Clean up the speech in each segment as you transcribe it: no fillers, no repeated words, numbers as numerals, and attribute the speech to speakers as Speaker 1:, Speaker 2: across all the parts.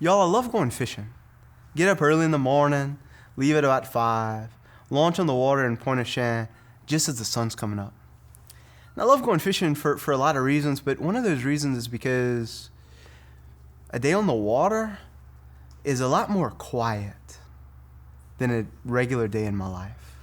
Speaker 1: Y'all, I love going fishing. Get up early in the morning, leave at about 5, launch on the water in Pointe-aux-Chenes just as the sun's coming up. And I love going fishing for a lot of reasons, but one of those reasons is because a day on the water is a lot more quiet than a regular day in my life.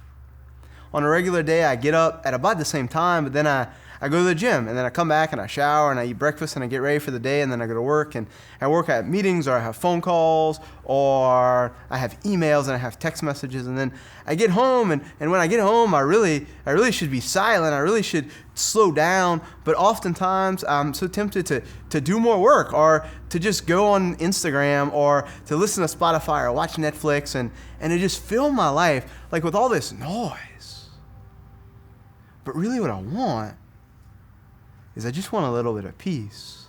Speaker 1: On a regular day, I get up at about the same time, but then I go to the gym, and then I come back and I shower and I eat breakfast and I get ready for the day, and then I go to work, and at work I have meetings, or I have phone calls, or I have emails and I have text messages, and then I get home, and when I get home I really should be silent. I really should slow down, but oftentimes I'm so tempted to do more work, or to just go on Instagram, or to listen to Spotify or watch Netflix, and to just fill my life like with all this noise. But really what I want is I just want a little bit of peace.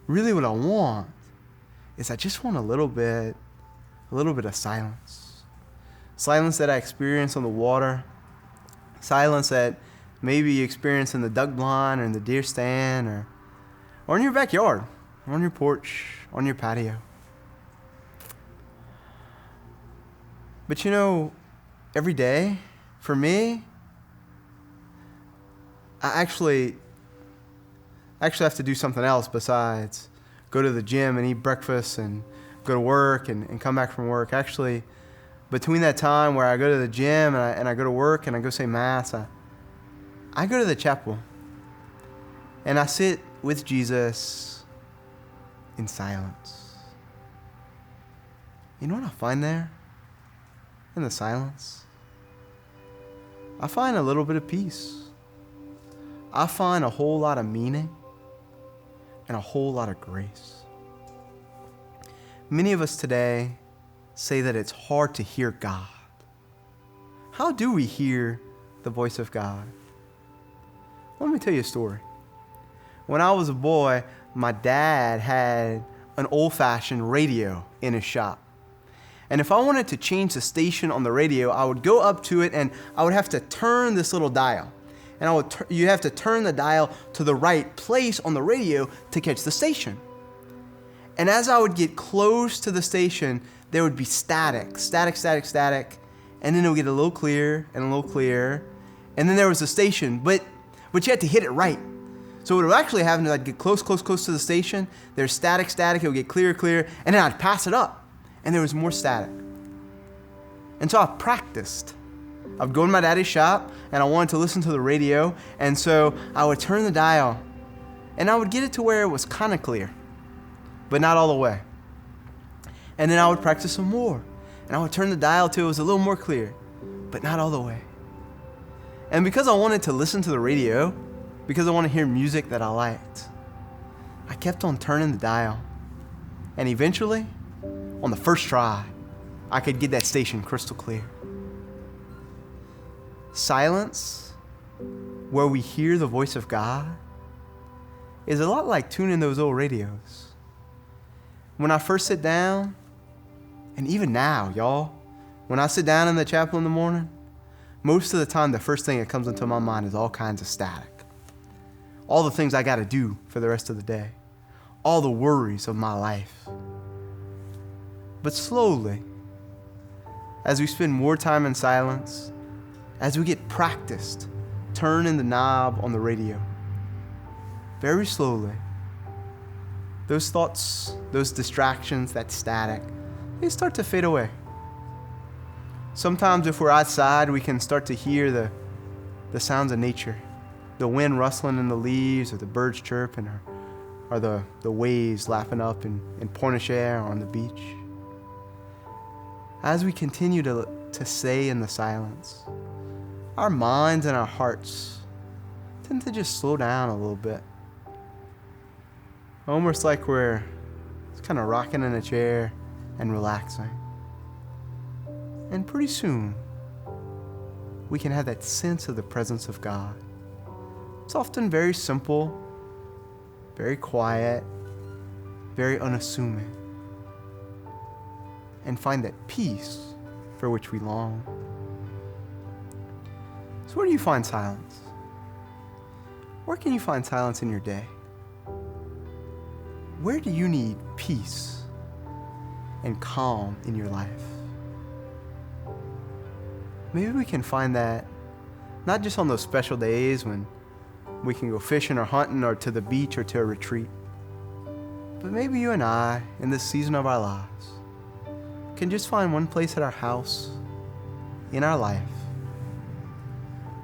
Speaker 1: Really what I want is I just want a little bit of silence. Silence that I experience on the water. Silence that maybe you experience in the duck blind or in the deer stand, or in your backyard, or on your porch, on your patio. But every day, for me, I actually have to do something else besides go to the gym and eat breakfast and go to work and come back from work. Actually, between that time where I go to the gym and I go to work and I go say Mass, I go to the chapel and I sit with Jesus in silence. You know what I find there? In the silence, I find a little bit of peace. I find a whole lot of meaning and a whole lot of grace. Many of us today say that it's hard to hear God. How do we hear the voice of God? Let me tell you a story. When I was a boy, my dad had an old-fashioned radio in his shop. And if I wanted to change the station on the radio, I would go up to it and I would have to turn this little dial. And you have to turn the dial to the right place on the radio to catch the station. And as I would get close to the station, there would be static, and then it would get a little clearer and a little clearer, and then there was the station, but you had to hit it right. So what would actually happen is I'd get close to the station, there's static, it would get clearer, and then I'd pass it up, and there was more static. And so I practiced. I would go in my daddy's shop, and I wanted to listen to the radio, and so I would turn the dial, and I would get it to where it was kind of clear, but not all the way. And then I would practice some more, and I would turn the dial till it was a little more clear, but not all the way. And because I wanted to listen to the radio, because I wanted to hear music that I liked, I kept on turning the dial, and eventually, on the first try, I could get that station crystal clear. Silence, where we hear the voice of God, is a lot like tuning those old radios. When I first sit down, and even now, y'all, when I sit down in the chapel in the morning, most of the time the first thing that comes into my mind is all kinds of static. All the things I got to do for the rest of the day. All the worries of my life. But slowly, as we spend more time in silence, as we get practiced turning the knob on the radio, very slowly, those thoughts, those distractions, that static, they start to fade away. Sometimes if we're outside, we can start to hear the sounds of nature, the wind rustling in the leaves, or the birds chirping, or the waves lapping up in Pointe-aux-Chenes or on the beach. As we continue to stay in the silence, our minds and our hearts tend to just slow down a little bit. Almost like we're kind of rocking in a chair and relaxing. And pretty soon, we can have that sense of the presence of God. It's often very simple, very quiet, very unassuming, and find that peace for which we long. So where do you find silence? Where can you find silence in your day? Where do you need peace and calm in your life. Maybe we can find that not just on those special days when we can go fishing or hunting or to the beach or to a retreat, but maybe you and I, in this season of our lives, can just find one place at our house, in our life,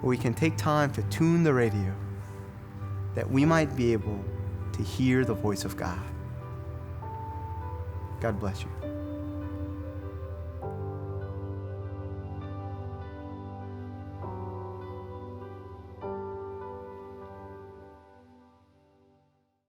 Speaker 1: where we can take time to tune the radio, that we might be able to hear the voice of God. God bless you.